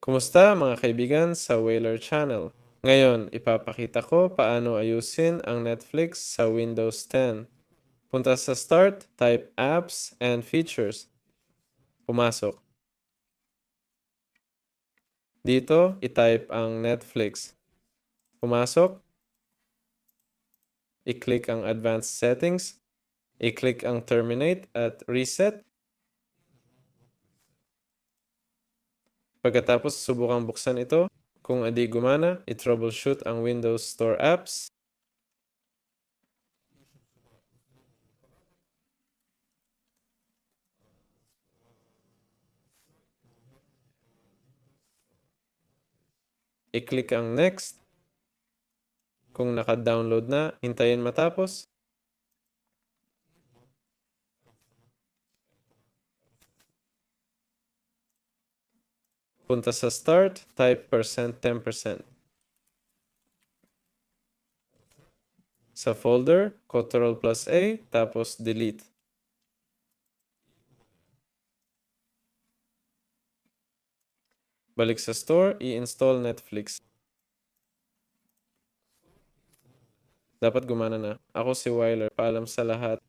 Kumusta mga kaibigan sa Whaler Channel? Ngayon, ipapakita ko paano ayusin ang Netflix sa Windows 10. Punta sa Start, type Apps and Features. Pumasok. Dito, itype ang Netflix. Pumasok. I-click ang Advanced Settings. I-click ang Terminate at Reset. Pagkatapos, subukang buksan ito. Kung hindi gumana, i-troubleshoot ang Windows Store apps. I-click ang Next. Kung naka-download na, hintayin matapos. Punta sa Start, type %10%. Sa folder, Ctrl+A, tapos Delete. Balik sa store, i-install Netflix. Dapat gumana na. Ako si Wyler. Paalam sa lahat.